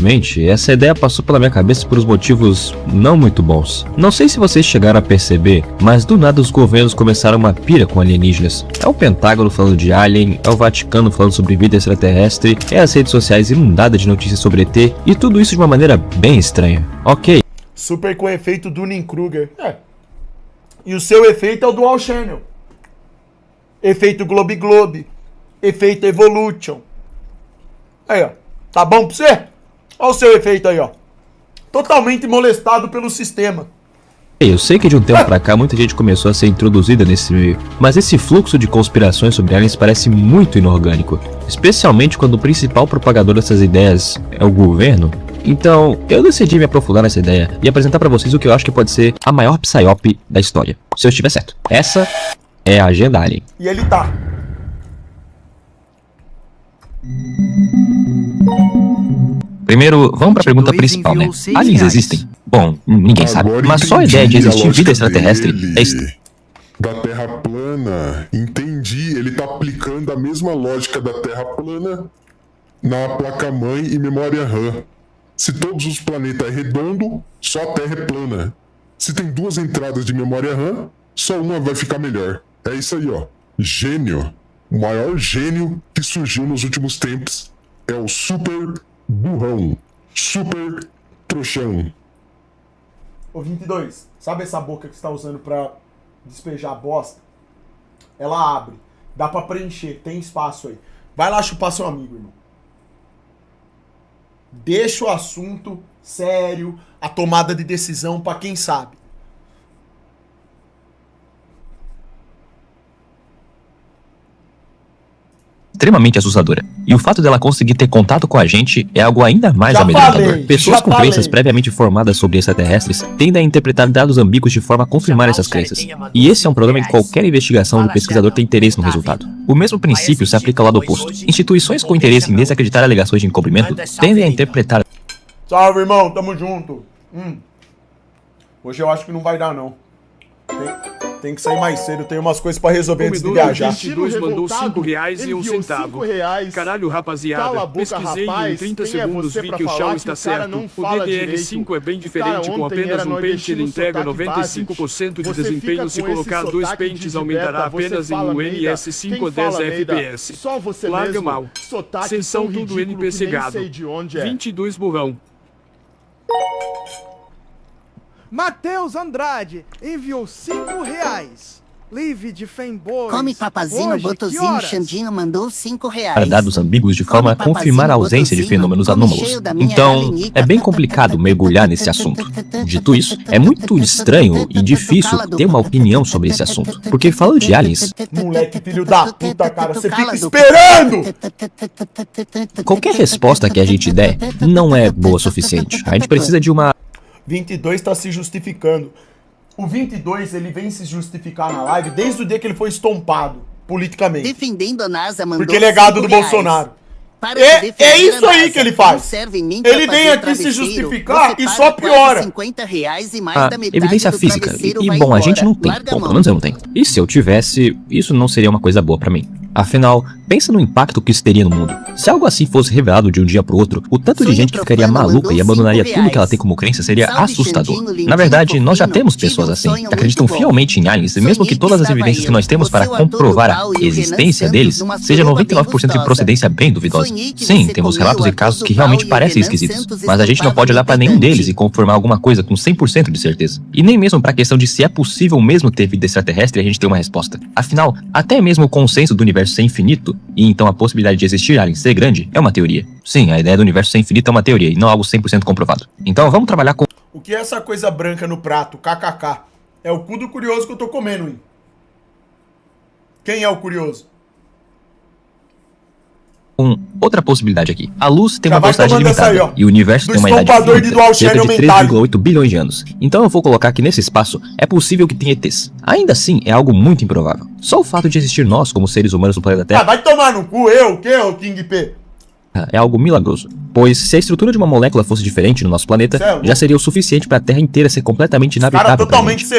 recentemente, essa ideia passou pela minha cabeça por uns motivos não muito bons. Não sei se vocês chegaram a perceber, mas do nada os governos começaram uma pira com alienígenas. É o Pentágono falando de alien, é o Vaticano falando sobre vida extraterrestre, é as redes sociais inundadas de notícias sobre ET, e tudo isso de uma maneira bem estranha. Ok. Super com efeito Dunning-Kruger. E o seu efeito é o Dual Channel. Efeito Globe Globe. Efeito Evolution. Aí, ó. Tá bom pra você? Olha o seu efeito aí, ó. Totalmente molestado pelo sistema. Eu sei que de um tempo pra cá muita gente começou a ser introduzida nesse meio, mas esse fluxo de conspirações sobre aliens parece muito inorgânico, especialmente quando o principal propagador dessas ideias é o governo. Então, eu decidi me aprofundar nessa ideia e apresentar pra vocês o que eu acho que pode ser a maior psyop da história, se eu estiver certo. Essa é a Agenda Alien. E ele tá. Primeiro, vamos pra pergunta principal, né? Aliens existem? Bom, ninguém sabe, mas só a ideia de existir vida extraterrestre é estranha. Da Terra plana, entendi, ele tá aplicando a mesma lógica da Terra plana na placa-mãe e memória RAM. Se todos os planetas é redondo, só a Terra é plana. Se tem duas entradas de memória RAM, só uma vai ficar melhor. É isso aí, ó. Gênio. O maior gênio que surgiu nos últimos tempos é o super burrão. Super trouxão. Ô 22, sabe essa boca que você tá usando pra despejar bosta? Ela abre. Dá pra preencher, tem espaço aí. Vai lá chupar seu amigo, irmão. Deixa o assunto sério, a tomada de decisão pra quem sabe. Extremamente assustadora. E o fato dela conseguir ter contato com a gente é algo ainda mais amedrontador. Pessoas com crenças previamente formadas sobre extraterrestres tendem a interpretar dados ambíguos de forma a confirmar essas crenças. E esse é um problema em qualquer investigação onde o pesquisador tem interesse no resultado. O mesmo princípio se aplica ao lado oposto. Instituições com interesse em desacreditar alegações de encobrimento tendem a interpretar... Salve, irmão, tamo junto. Hoje eu acho que não vai dar, não. Tem que sair mais cedo, tem umas coisas pra resolver antes de viajar. 22 mandou R$5,01. Caralho, rapaziada, pesquisei em 30 segundos, vi que o Shaw está certo. O DDR5 é bem diferente, com apenas um pente ele entrega 95% de desempenho. Se colocar dois pentes aumentará apenas em um NS5 a 10 FPS. Larga mal. Cês são tudo NPC gado. 22 burrão. Matheus Andrade enviou R$5. Live de Femboys. Come papazinho, botozinho, Xandinho mandou R$5. Para dados ambíguos de forma a confirmar a ausência de fenômenos anômalos. Então, é bem complicado mergulhar nesse assunto. Dito isso, é muito estranho e difícil ter uma opinião sobre esse assunto. Porque falando de aliens... Moleque, filho da puta, cara, você fica esperando! Qualquer resposta que a gente der não é boa o suficiente. A gente precisa de uma... 22 tá se justificando. O 22, ele vem se justificar na live desde o dia que ele foi estompado politicamente. Defendendo a NASA, mandou porque ele é gado do Bolsonaro. É isso aí que ele faz. Ele vem aqui se justificar e só piora. Evidência física. E bom, a gente não tem. Bom, pelo menos eu não tenho. E se eu tivesse, isso não seria uma coisa boa pra mim. Afinal, pensa no impacto que isso teria no mundo. Se algo assim fosse revelado de um dia pro outro, o tanto de gente que ficaria maluca e abandonaria tudo que ela tem como crença seria assustador. Na verdade, nós já temos pessoas assim, que acreditam fielmente em aliens, e mesmo que todas as evidências que nós temos para comprovar a existência deles seja 99% de procedência bem duvidosa. Sim, temos relatos e casos que realmente parecem esquisitos, mas a gente não pode olhar para nenhum deles e confirmar alguma coisa com 100% de certeza. E nem mesmo para a questão de se é possível mesmo ter vida extraterrestre a gente ter uma resposta. Afinal, até mesmo o consenso do universo ser infinito, e então a possibilidade de existir aliens ser grande, é uma teoria. Sim, a ideia do universo ser infinito é uma teoria e não algo 100% comprovado. Então vamos trabalhar com... O que é essa coisa branca no prato? KKK. É o cu do curioso que eu tô comendo, hein? Quem é o curioso? Outra possibilidade aqui. A luz tem uma velocidade limitada aí, e o universo tem uma idade finita, cerca de 3,8 bilhões de anos. Então eu vou colocar que nesse espaço é possível que tenha ETs. Ainda assim, é algo muito improvável. Só o fato de existir nós como seres humanos no planeta Terra... Ah, vai tomar no cu, o quê, ô King P? É algo milagroso, pois se a estrutura de uma molécula fosse diferente no nosso planeta, já seria o suficiente para a Terra inteira ser completamente inabitável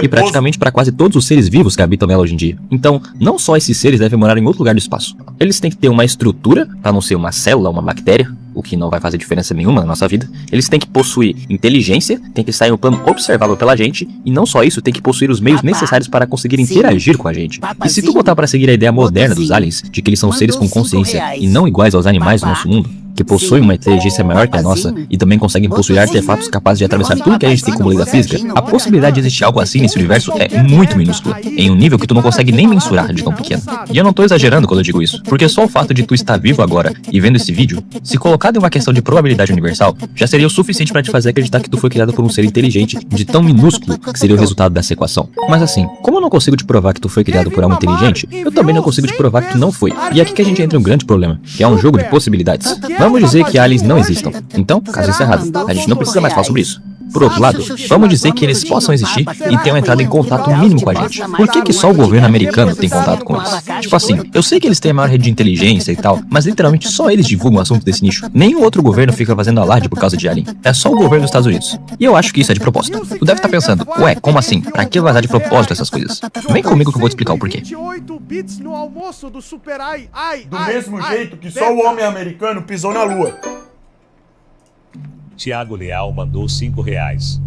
e praticamente para quase todos os seres vivos que habitam nela hoje em dia. Então, não só esses seres devem morar em outro lugar do espaço. Eles têm que ter uma estrutura, para não ser uma célula, uma bactéria, o que não vai fazer diferença nenhuma na nossa vida. Eles têm que possuir inteligência, tem que estar em um plano observável pela gente, e não só isso, tem que possuir os meios necessários para conseguir interagir com a gente. E se tu botar pra seguir a ideia moderna dos aliens, de que eles são seres com consciência e não iguais aos animais do nosso mundo, que possuem uma inteligência maior que a nossa e também conseguem possuir artefatos capazes de atravessar tudo que a gente tem como lei da física, a possibilidade de existir algo assim nesse universo é muito minúscula, em um nível que tu não consegue nem mensurar de tão pequeno. E eu não tô exagerando quando eu digo isso, porque só o fato de tu estar vivo agora e vendo esse vídeo, se colocado em uma questão de probabilidade universal, já seria o suficiente para te fazer acreditar que tu foi criado por um ser inteligente de tão minúsculo que seria o resultado dessa equação. Mas assim, como eu não consigo te provar que tu foi criado por algo inteligente, eu também não consigo te provar que tu não foi. E é aqui que a gente entra em um grande problema, que é um jogo de possibilidades. Vamos dizer que aliens não existam. Então, caso encerrado, a gente não precisa mais falar sobre isso. Por outro lado, vamos dizer que eles possam existir e tenham entrado em contato mínimo com a gente. Por que só o governo americano tem contato com eles? Tipo assim, eu sei que eles têm a maior rede de inteligência e tal, mas literalmente só eles divulgam o assunto desse nicho. Nenhum outro governo fica fazendo alarde por causa de alien. É só o governo dos Estados Unidos. E eu acho que isso é de propósito. Tu deve estar pensando, ué, como assim? Pra que vazar de propósito essas coisas? Vem comigo que eu vou te explicar o porquê. Do mesmo jeito que só o homem americano pisou na lua. Tiago Leal mandou R$5.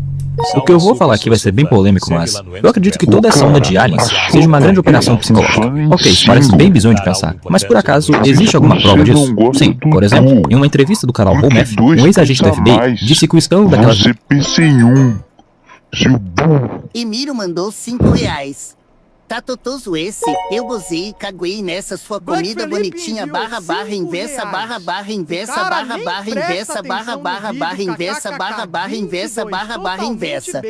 O que eu vou falar aqui vai ser bem polêmico, mas eu acredito que toda essa onda de aliens seja uma grande operação psicológica. Ok, isso parece bem bizonho de pensar, mas por acaso, existe alguma prova disso? Sim, por exemplo, em uma entrevista do canal Homef, um ex-agente do FBI disse que o escândalo daquelas... Emílio mandou R$5. Tá totoso esse, eu gozei e caguei nessa sua comida bonitinha barra inversa barra inversa barra inversa barra inversa barra inversa barra inversa.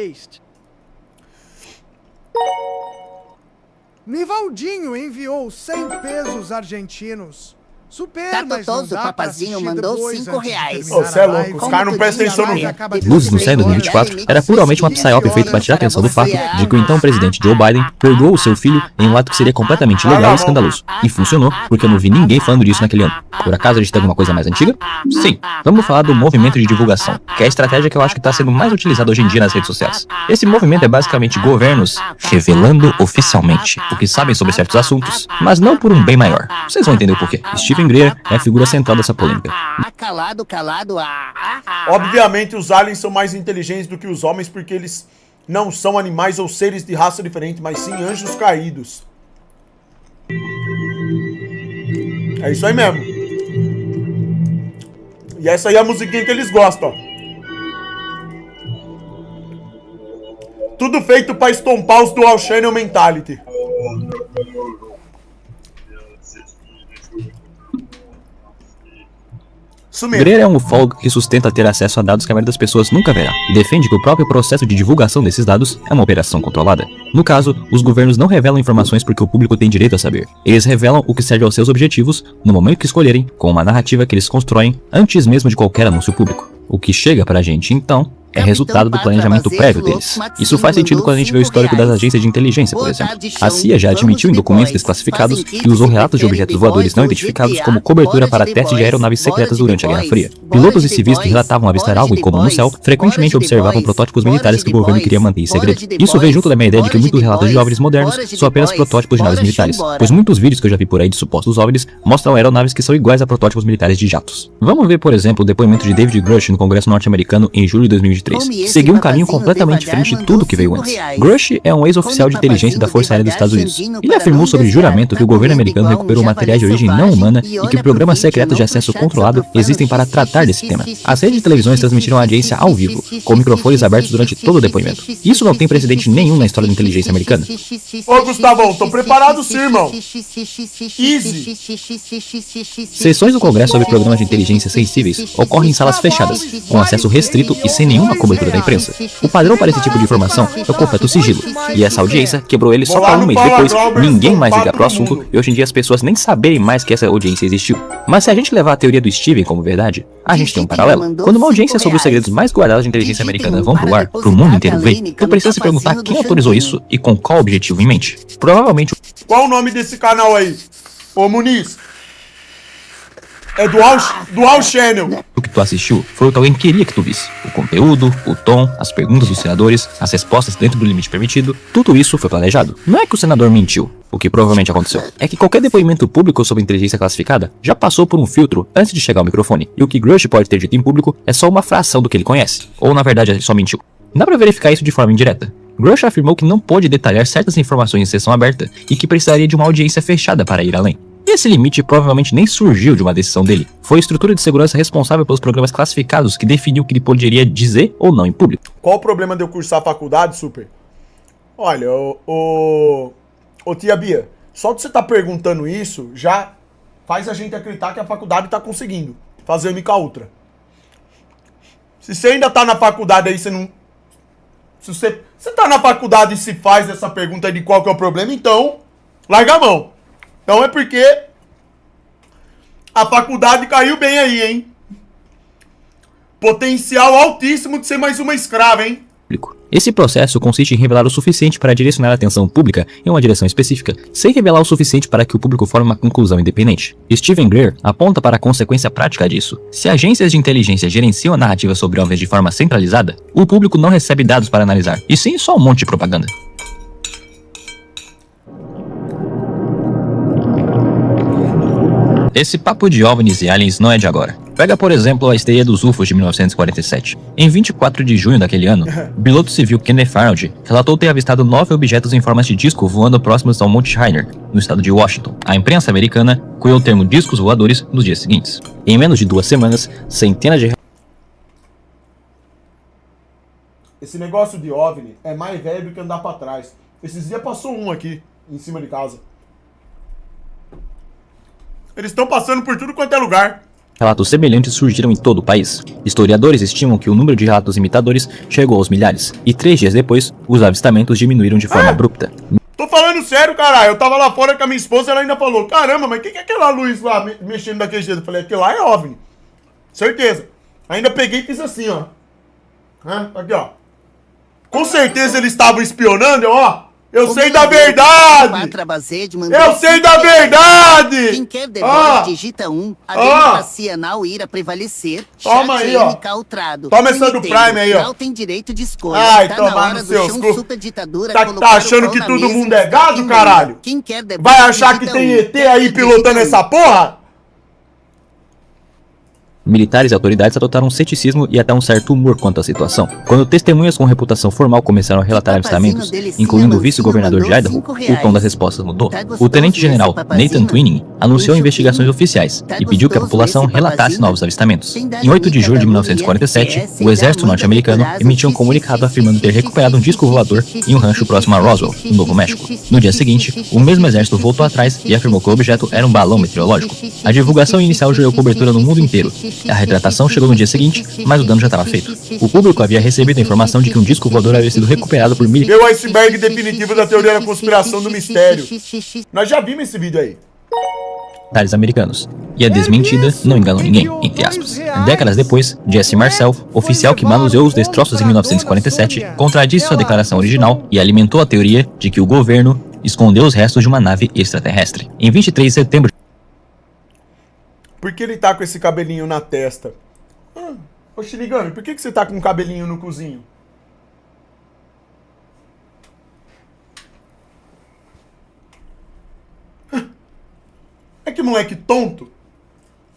Nivaldinho enviou 100 pesos argentinos. Super, Tatotoso Papazinho mandou R$5. Ô, cê é louco, os caras não prestam atenção no vídeo. Luzes no céu em 2024 era puramente uma psyop feita para tirar atenção do fato de que o então presidente Joe Biden perdoou o seu filho em um ato que seria completamente ilegal e escandaloso. E funcionou, porque eu não vi ninguém falando disso naquele ano. Por acaso a gente tem alguma coisa mais antiga? Sim. Vamos falar do movimento de divulgação, que é a estratégia que eu acho que está sendo mais utilizada hoje em dia nas redes sociais. Esse movimento é basicamente governos revelando oficialmente o que sabem sobre certos assuntos, mas não por um bem maior. Vocês vão entender o porquê. Steven Greer é a figura central dessa polêmica. Calado. Obviamente os aliens são mais inteligentes do que os homens porque eles não são animais ou seres de raça diferente, mas sim anjos caídos. É isso aí mesmo. E essa aí é a musiquinha que eles gostam, ó. Tudo feito pra estompar os Dual Channel Mentality. Greer é um ufólogo que sustenta ter acesso a dados que a maioria das pessoas nunca verá, e defende que o próprio processo de divulgação desses dados é uma operação controlada. No caso, os governos não revelam informações porque o público tem direito a saber. Eles revelam o que serve aos seus objetivos, no momento que escolherem, com uma narrativa que eles constroem antes mesmo de qualquer anúncio público. O que chega pra gente, então, é resultado do planejamento prévio deles. Isso faz sentido quando a gente vê o histórico das agências de inteligência, por exemplo. A CIA já admitiu em documentos desclassificados que usou relatos de objetos voadores não identificados como cobertura para testes de aeronaves secretas durante a Guerra Fria. Pilotos e civis que relatavam avistar algo incomum no céu frequentemente observavam protótipos militares que o governo queria manter em segredo. Isso veio junto da minha ideia de que muitos relatos de OVNIs modernos são apenas protótipos de naves militares, pois muitos vídeos que eu já vi por aí de supostos OVNIs mostram aeronaves que são iguais a protótipos militares de jatos. Vamos ver, por exemplo, o depoimento de David Grush no Congresso norte-americano em julho de 2023, que seguiu um caminho completamente diferente de tudo que veio antes. Grush é um ex-oficial de inteligência da Força Aérea dos Estados Unidos. Ele afirmou sobre juramento que o governo americano recuperou materiais de origem não humana e que programas secretos de acesso controlado existem para tratar desse tema. As redes de televisões transmitiram a audiência ao vivo, com microfones abertos durante todo o depoimento. Isso não tem precedente nenhum na história da inteligência americana. Ô, Gustavão, tô preparado sim, irmão. Easy. Sessões do Congresso sobre programas de inteligência sensíveis ocorrem em salas fechadas, com acesso restrito e sem nenhuma cobertura da imprensa. O padrão para esse tipo de informação é o completo sigilo, e essa audiência quebrou ele só para um mês depois ninguém mais ligar pro assunto e hoje em dia as pessoas nem saberem mais que essa audiência existiu. Mas se a gente levar a teoria do Steven como verdade, a gente tem um paralelo. Quando uma audiência sobre os segredos mais guardados de inteligência americana vão pro ar, pro mundo inteiro ver, tu precisa se perguntar quem autorizou isso e com qual objetivo em mente. Provavelmente... Qual o nome desse canal aí? Ô, Muniz. É Dual Channel. O que tu assistiu foi o que alguém queria que tu visse. O conteúdo, o tom, as perguntas dos senadores, as respostas dentro do limite permitido, tudo isso foi planejado. Não é que o senador mentiu. O que provavelmente aconteceu é que qualquer depoimento público sobre inteligência classificada já passou por um filtro antes de chegar ao microfone, e o que Grush pode ter dito em público é só uma fração do que ele conhece, ou na verdade ele só mentiu. Dá pra verificar isso de forma indireta. Grush afirmou que não pôde detalhar certas informações em sessão aberta e que precisaria de uma audiência fechada para ir além. E esse limite provavelmente nem surgiu de uma decisão dele. Foi a estrutura de segurança responsável pelos programas classificados que definiu o que ele poderia dizer ou não em público. Qual o problema de eu cursar a faculdade, Super? Olha, ô tia Bia, só de você estar perguntando isso já faz a gente acreditar que a faculdade está conseguindo fazer MK Ultra. Se você ainda tá na faculdade aí, você não... Se você tá na faculdade e se faz essa pergunta de qual que é o problema, então larga a mão. Então é porque a faculdade caiu bem aí, hein? Potencial altíssimo de ser mais uma escrava, hein? Esse processo consiste em revelar o suficiente para direcionar a atenção pública em uma direção específica, sem revelar o suficiente para que o público forme uma conclusão independente. Steven Greer aponta para a consequência prática disso. Se agências de inteligência gerenciam a narrativa sobre OVNIs de forma centralizada, o público não recebe dados para analisar, e sim só um monte de propaganda. Esse papo de OVNIs e aliens não é de agora. Pega, por exemplo, a histeria dos UFOs de 1947. Em 24 de junho daquele ano, o piloto civil Kenneth Arnold relatou ter avistado 9 objetos em forma de disco voando próximos ao Monte Rainier, no estado de Washington. A imprensa americana cunhou o termo discos voadores nos dias seguintes. Em menos de 2 semanas, centenas de... Esse negócio de OVNI é mais velho do que andar pra trás. Esses dias passou um aqui, em cima de casa. Eles estão passando por tudo quanto é lugar. Relatos semelhantes surgiram em todo o país. Historiadores estimam que o número de relatos imitadores chegou aos milhares, e 3 dias depois, os avistamentos diminuíram de forma abrupta. Tô falando sério, caralho. Eu tava lá fora com a minha esposa e ela ainda falou: caramba, mas o que é aquela luz lá mexendo daquele jeito? Eu falei: aquilo lá é OVNI. Certeza. Ainda peguei e fiz assim, ó. Aqui, ó. Com certeza eles estavam espionando, ó. Eu sei da verdade! Eu sei da verdade! Quem quer debate, digita 1. A democracia não irá prevalecer. Toma aí, ó. Toma essa do Prime aí, ó. Não tem direito de escolha. Ai, tomar nos seus cu. Tá achando que todo mundo é gado, caralho? Vai achar que tem ET aí pilotando essa porra? Militares e autoridades adotaram um ceticismo e até um certo humor quanto à situação. Quando testemunhas com reputação formal começaram a relatar avistamentos, incluindo o vice-governador de Idaho, o tom das respostas mudou. O tenente-general Nathan Twining anunciou investigações oficiais e pediu que a população relatasse novos avistamentos. Em 8 de julho de 1947, o exército norte-americano emitiu um comunicado afirmando ter recuperado um disco voador em um rancho próximo a Roswell, no Novo México. No dia seguinte, o mesmo exército voltou atrás e afirmou que o objeto era um balão meteorológico. A divulgação inicial gerou cobertura no mundo inteiro. A retratação chegou no dia seguinte, mas o dano já estava feito. O público havia recebido a informação de que um disco voador havia sido recuperado por militares. Deu o iceberg definitivo da teoria da conspiração do mistério. Nós já vimos esse vídeo aí. Americanos. E a desmentida não enganou ninguém, entre aspas. Décadas depois, Jesse Marcel, oficial que manuseou os destroços em 1947, contradisse sua declaração original e alimentou a teoria de que o governo escondeu os restos de uma nave extraterrestre. Em 23 de setembro... Por que ele tá com esse cabelinho na testa? Ô Shinigami, por que você tá com um cabelinho no cozinho? É que moleque tonto.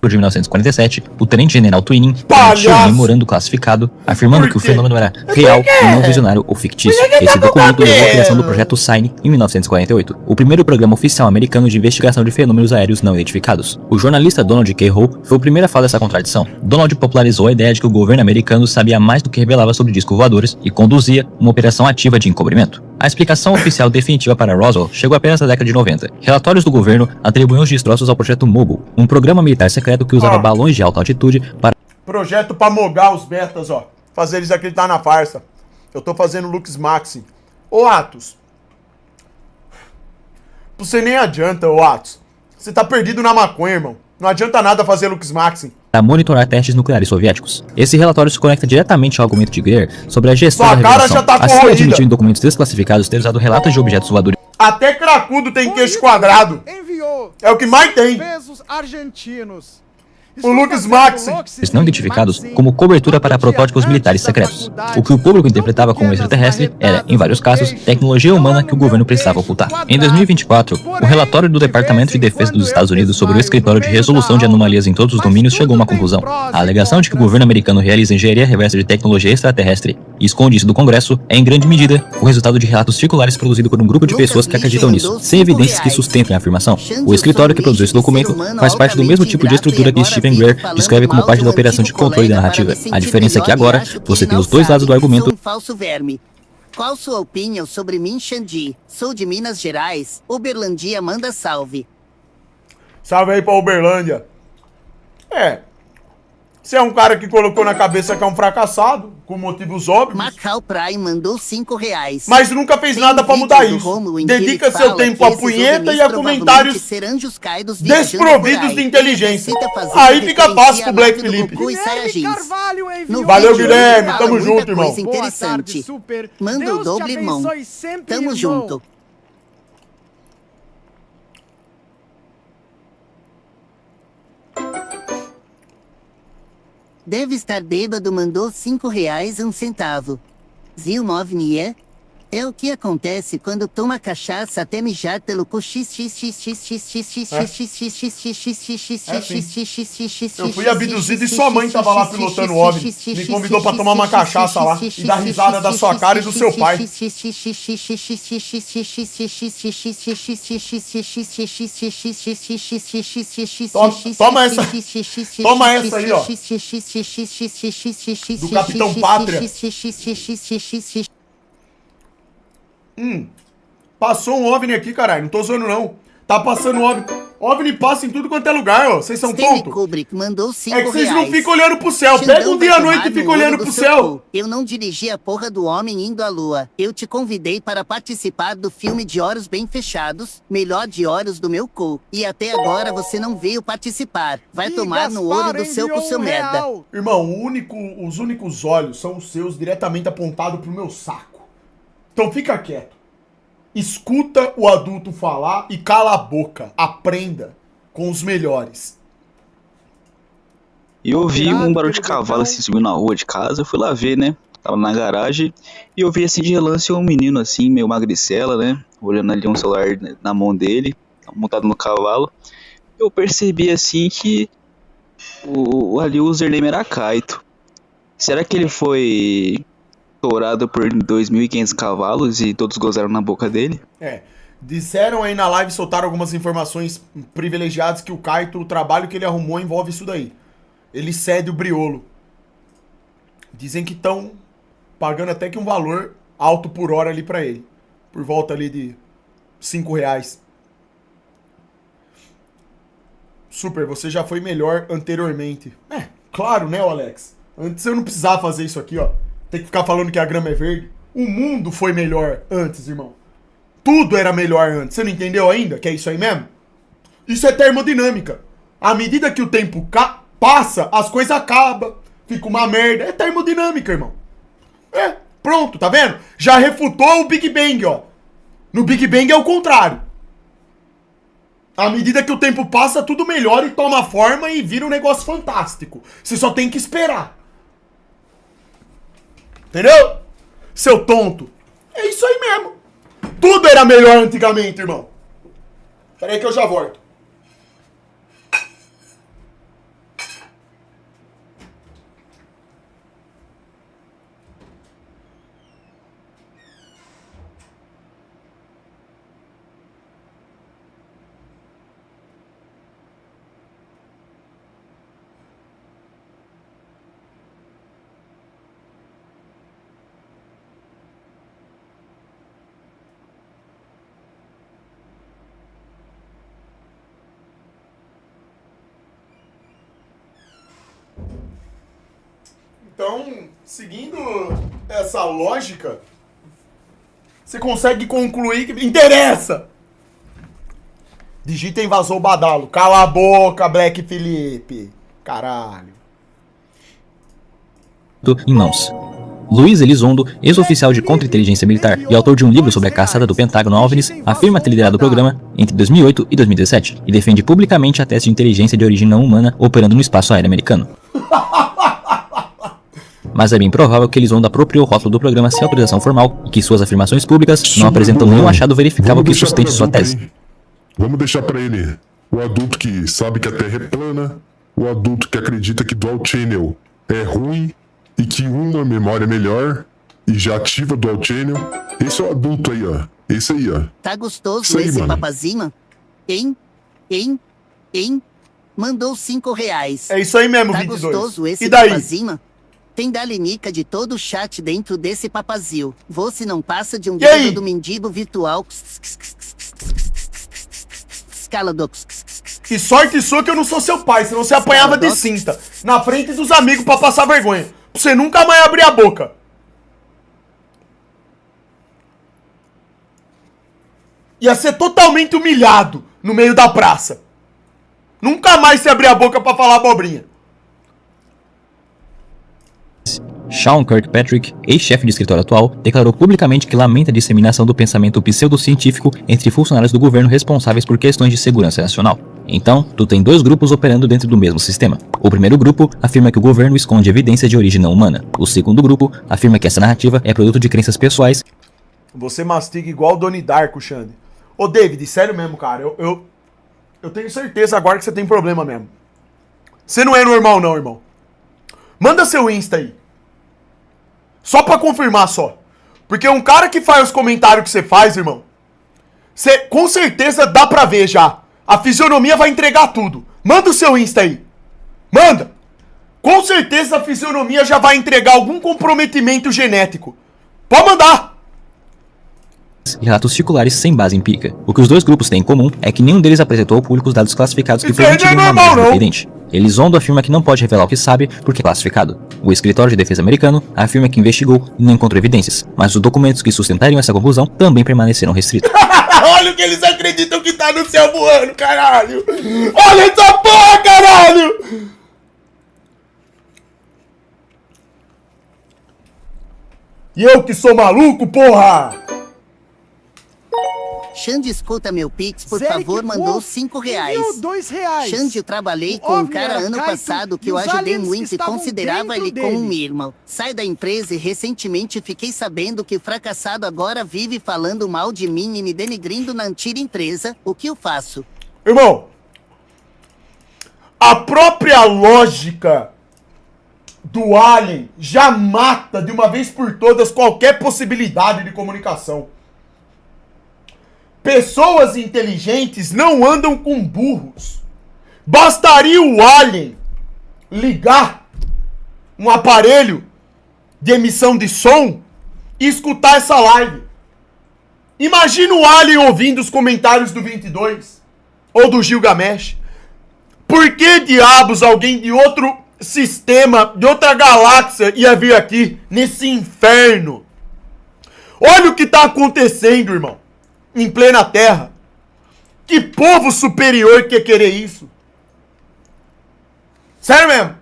De 1947, o tenente-general Twining emitiu um memorando classificado afirmando que o fenômeno era real e não visionário ou fictício. Esse documento levou à criação do projeto SIGN em 1948, o primeiro programa oficial americano de investigação de fenômenos aéreos não identificados. O jornalista Donald K. Howe foi o primeiro a falar dessa contradição. Donald popularizou a ideia de que o governo americano sabia mais do que revelava sobre discos voadores e conduzia uma operação ativa de encobrimento. A explicação oficial definitiva para Roswell chegou apenas na década de 90. Relatórios do governo atribuíam os destroços ao Projeto Mogul, um programa militar secreto que usava balões de alta altitude para... Projeto pra mogar os betas, ó. Fazer eles acreditar na farsa. Eu tô fazendo Lux Maxi. Ô Atos. Você nem adianta, ô Atos. Você tá perdido na maconha, irmão. Não adianta nada fazer Lux Maxi. Para monitorar testes nucleares soviéticos. Esse relatório se conecta diretamente ao argumento de Greer sobre a gestão da revelação. Já tá assim admitiu em documentos desclassificados ter usado relatos de objetos voadores. Até cracudo tem queixo quadrado. Enviou é o que mais tem. pesos argentinos. O Lux Maxi. Não identificados como cobertura para protótipos militares secretos. O que o público interpretava como extraterrestre era, em vários casos, tecnologia humana que o governo precisava ocultar. Em 2024, o relatório do Departamento de Defesa dos Estados Unidos sobre o Escritório de Resolução de Anomalias em Todos os Domínios chegou a uma conclusão. A alegação de que o governo americano realiza engenharia reversa de tecnologia extraterrestre e esconde isso do Congresso é, em grande medida, o resultado de relatos circulares produzidos por um grupo de pessoas que acreditam nisso, sem evidências que sustentem a afirmação. O escritório que produziu esse documento faz parte do mesmo tipo de estrutura que Stephen Greer descreve como parte da operação de controle da narrativa. A diferença é que agora, você tem os dois lados do argumento. Falso verme. Qual sua opinião sobre mim, Xandi? Sou de Minas Gerais. Uberlândia manda salve. Salve aí pra Uberlândia. Você é um cara que colocou na cabeça que é um fracassado, com motivos óbvios. Macau Prime mandou R$5. Mas nunca fez nada pra mudar isso. Dedica seu tempo à punheta e a comentários desprovidos de inteligência. Aí fica fácil pro Black Felipe. Valeu, Guilherme. Tamo junto, irmão. Interessante. Manda o doble, irmão. Tamo junto. Deve estar bêbado, mandou R$5,01. Zilmovnie é o que acontece quando toma cachaça até mijar pelo cu. Eu fui abduzido e sua mãe tava lá pilotando o OVNI. Me convidou pra tomar uma cachaça lá e dar risada da sua cara e do seu pai. Toma essa. Toma essa aí, ó. Do Capitão Pátria. Passou um OVNI aqui, caralho. Não tô zoando, não. Tá passando OVNI. OVNI passa em tudo quanto é lugar, ó. Vocês são tontos. Kubrick mandou R$5. É que vocês não ficam olhando pro céu. Pega um dia à noite e fica olhando pro céu. Eu não dirigi a porra do homem indo à lua. Eu te convidei para participar do filme de Olhos Bem Fechados, melhor de olhos do meu cu. E até agora você não veio participar. Vai tomar no olho do seu cu, seu merda. Irmão, os únicos olhos são os seus diretamente apontados pro meu saco. Então fica quieto. Escuta o adulto falar e cala a boca. Aprenda com os melhores. Eu ouvi um barulho de cavalo assim subindo na rua de casa. Eu fui lá ver, né? Tava na garagem. E eu vi assim de relance um menino assim, meio magricela, né? Olhando ali um celular na mão dele, montado no cavalo. Eu percebi assim que ali o username era Kaito. Será que ele foi estourado por 2.500 cavalos e todos gozaram na boca dele? Disseram aí na live, soltaram algumas informações privilegiadas que o Kaito, o trabalho que ele arrumou envolve isso daí. Ele cede o briolo. Dizem que estão pagando até que um valor alto por hora ali pra ele. Por volta ali de R$5. Super, você já foi melhor anteriormente. Claro, né, Alex? Antes eu não precisava fazer isso aqui, ó. Tem que ficar falando que a grama é verde. O mundo foi melhor antes, irmão. Tudo era melhor antes. Você não entendeu ainda que é isso aí mesmo? Isso é termodinâmica. À medida que o tempo passa, as coisas acabam. Fica uma merda. É termodinâmica, irmão. Pronto, tá vendo? Já refutou o Big Bang, ó. No Big Bang é o contrário. À medida que o tempo passa, tudo melhora e toma forma e vira um negócio fantástico. Você só tem que esperar. Entendeu? Seu tonto. É isso aí mesmo. Tudo era melhor antigamente, irmão. Pera aí que eu já volto. Então, seguindo essa lógica, você consegue concluir que... Interessa! Digita invasou o badalo. Cala a boca, Black Felipe. Caralho. Em mãos. Luiz Elizondo, ex-oficial de contra-inteligência militar e autor de um livro sobre a caçada do Pentágono a OVNIs, afirma ter liderado o programa entre 2008 e 2017 e defende publicamente a tese de inteligência de origem não humana operando no espaço aéreo americano. Mas é bem provável que Elizondo apropriou o rótulo do programa sem autorização formal e que suas afirmações públicas não apresentam nenhum achado verificável que sustente sua tese. Vamos deixar pra ele o adulto que sabe que a Terra é plana, o adulto que acredita que Dual Channel é ruim e que uma memória é melhor e já ativa Dual Channel. Esse é o adulto aí, ó. Esse aí, ó. Tá gostoso Isso aí, esse mano. papazinho? Hein? Mandou R$5. É isso aí mesmo, Tá 22. gostoso esse E daí? papazinho? Tem dalinica de todo o chat dentro desse papazio. Você não passa de um E aí? dedo do mendigo virtual. Escalador. Que sorte sua que eu não sou seu pai, senão você apanhava de cinta. Na frente dos amigos pra passar vergonha. Pra você nunca mais abrir a boca. Ia ser totalmente humilhado no meio da praça. Nunca mais se abrir a boca pra falar abobrinha. Sean Kirkpatrick, ex-chefe de escritório atual, declarou publicamente que lamenta a disseminação do pensamento pseudocientífico entre funcionários do governo responsáveis por questões de segurança nacional. Então, tu tem dois grupos operando dentro do mesmo sistema. O primeiro grupo afirma que o governo esconde evidências de origem não humana. O segundo grupo afirma que essa narrativa é produto de crenças pessoais. Você mastiga igual o Donnie Darko, Xande. Ô, David, sério mesmo, cara. Eu tenho certeza agora que você tem problema mesmo. Você não é normal não, irmão. Manda seu Insta aí. Só pra confirmar só. Porque um cara que faz os comentários que você faz, irmão, você com certeza dá pra ver já. A fisionomia vai entregar tudo. Manda o seu Insta aí. Manda. Com certeza a fisionomia já vai entregar algum comprometimento genético. Pode mandar. E relatos circulares sem base empírica. O que os dois grupos têm em comum é que nenhum deles apresentou ao público os dados classificados que Isso aí permitiram não é uma normal, análise não. independente. Elizondo afirma que não pode revelar o que sabe porque é classificado. O escritório de defesa americano afirma que investigou e não encontrou evidências, mas os documentos que sustentariam essa conclusão também permaneceram restritos. Olha o que eles acreditam que tá no céu voando, caralho. Olha essa porra, caralho. E eu que sou maluco, porra. Xande, escuta meu pix, por Zeric favor, mandou Wolf R$5. enviou R$2. Xande, eu trabalhei O com um OVNI cara era ano Kaito passado que e eu os ajudei aliens muito e estavam considerava dentro ele como um dele. irmão. Sai da empresa e recentemente fiquei sabendo que o fracassado agora vive falando mal de mim e me denigrindo na antiga empresa. O que eu faço? Irmão, a própria lógica do Alien já mata de uma vez por todas qualquer possibilidade de comunicação. Pessoas inteligentes não andam com burros. Bastaria o Alien ligar um aparelho de emissão de som e escutar essa live. Imagina o Alien ouvindo os comentários do 22 ou do Gilgamesh. Por que diabos alguém de outro sistema, de outra galáxia ia vir aqui nesse inferno? Olha o que tá acontecendo, irmão. Em plena terra. Que povo superior que ia querer isso? Sério mesmo?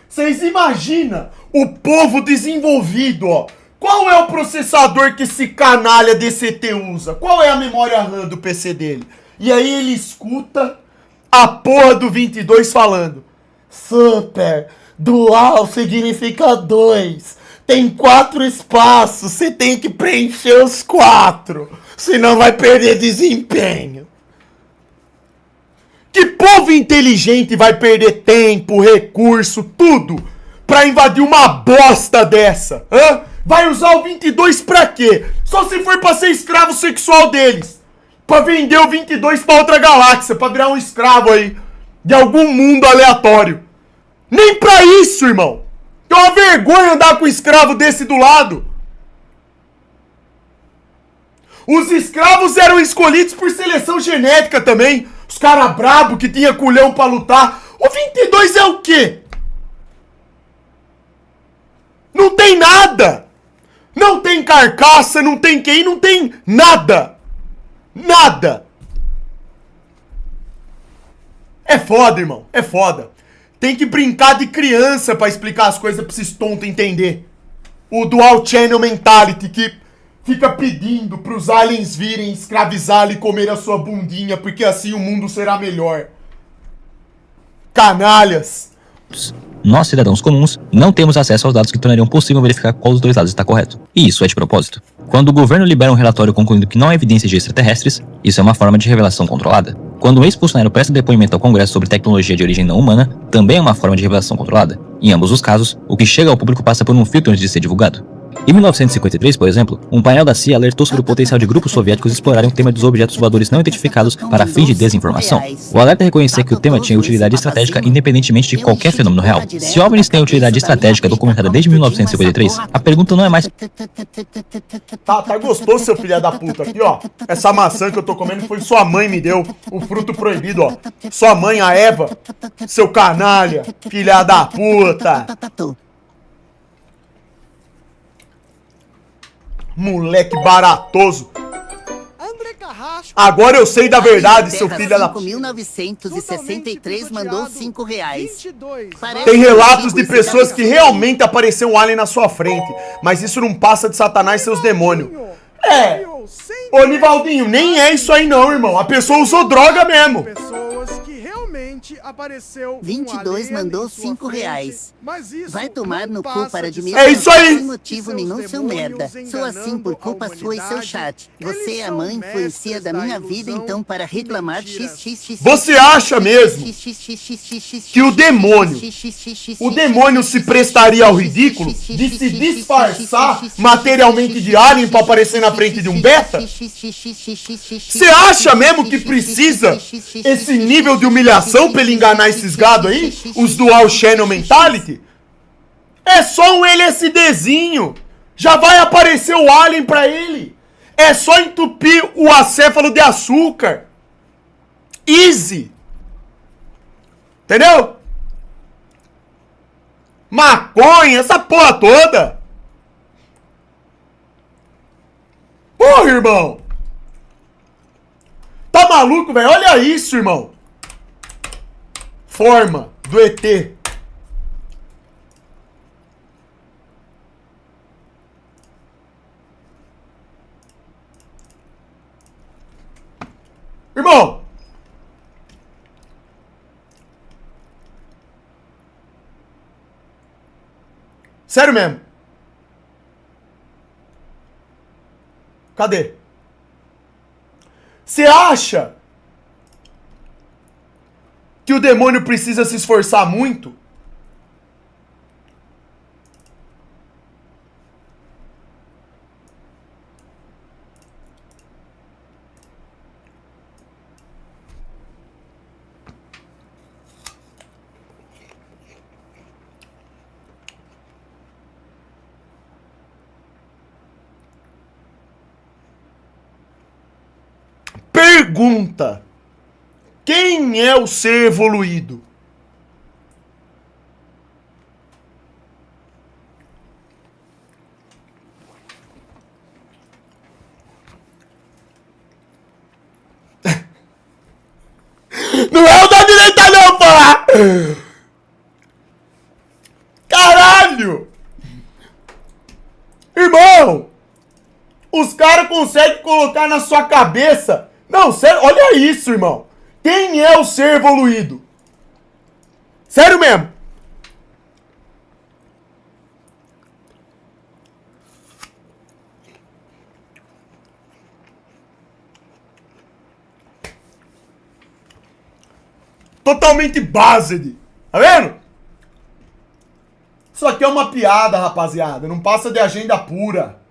Vocês imaginam o povo desenvolvido, ó. Qual é o processador que esse canalha desse ET usa? Qual é a memória RAM do PC dele? E aí ele escuta a porra do 22 falando: super, dual significa 2. Tem 4 espaços, você tem que preencher os 4, senão vai perder desempenho. Que povo inteligente vai perder tempo, recurso, tudo, pra invadir uma bosta dessa? Hã? Vai usar o 22 pra quê? Só se for pra ser escravo sexual deles. Pra vender o 22 pra outra galáxia, pra virar um escravo aí, de algum mundo aleatório. Nem pra isso, irmão. É uma vergonha andar com um escravo desse do lado. Os escravos eram escolhidos por seleção genética também. Os caras brabos que tinha culhão pra lutar. O 22 é o quê? Não tem nada. Não tem carcaça, não tem quem, não tem nada. Nada. É foda, irmão. É foda. Tem que brincar de criança pra explicar as coisas pra esses tontos entender. O Dual Channel Mentality que fica pedindo pros aliens virem escravizá-lo e comer a sua bundinha, porque assim o mundo será melhor. Canalhas. Nós, cidadãos comuns, não temos acesso aos dados que tornariam possível verificar qual dos dois lados está correto. E isso é de propósito. Quando o governo libera um relatório concluindo que não há evidências de extraterrestres, isso é uma forma de revelação controlada. Quando um ex-funcionário presta depoimento ao Congresso sobre tecnologia de origem não humana, também é uma forma de revelação controlada. Em ambos os casos, o que chega ao público passa por um filtro antes de ser divulgado. Em 1953, por exemplo, um painel da CIA alertou sobre o potencial de grupos soviéticos explorarem o tema dos objetos voadores não identificados para fins de desinformação. O alerta reconhecia que o tema tinha utilidade estratégica independentemente de qualquer fenômeno real. Se OVNIs têm utilidade estratégica documentada desde 1953, a pergunta não é mais... Tá gostoso, seu filho da puta. Aqui, ó. Essa maçã que eu tô comendo foi sua mãe me deu. O fruto proibido, ó. Sua mãe, a Eva. Seu canalha. Filha da puta. Moleque baratoso. Agora eu sei da verdade, seu filho da... 5.963 mandou R$5. Tem relatos de pessoas que realmente apareceu um alien na sua frente, mas isso não passa de Satanás e seus demônios. É. Ô, Nivaldinho, nem é isso aí não, irmão. A pessoa usou droga mesmo. Apareceu 22 mandou R$5. Vai tomar no cu para de mim. É isso aí. Sem motivo nenhum, seu merda. Sou assim por culpa sua e seu chat. Você é a mãe influencia da minha vida, então para reclamar xxx. Você acha mesmo que o demônio se prestaria ao ridículo de se disfarçar materialmente de alien para aparecer na frente de um beta? Você acha mesmo que precisa esse nível de humilhação pra ele enganar esses gado aí? Os Dual Channel Mentality? É só um LSDzinho. Já vai aparecer o alien pra ele. É só entupir o acéfalo de açúcar. Easy. Entendeu? Maconha, essa porra toda. Porra, irmão. Tá maluco, velho? Olha isso, irmão. Forma do ET. Irmão. Sério mesmo. Cadê? Você acha que o demônio precisa se esforçar muito? Pergunta: quem é o ser evoluído? Não é o da direita não, porra! Caralho! Irmão! Os caras conseguem colocar na sua cabeça... Não, sério, olha isso, irmão. Quem é o ser evoluído? Sério mesmo. Totalmente based. Tá vendo? Isso aqui é uma piada, rapaziada. Não passa de agenda pura.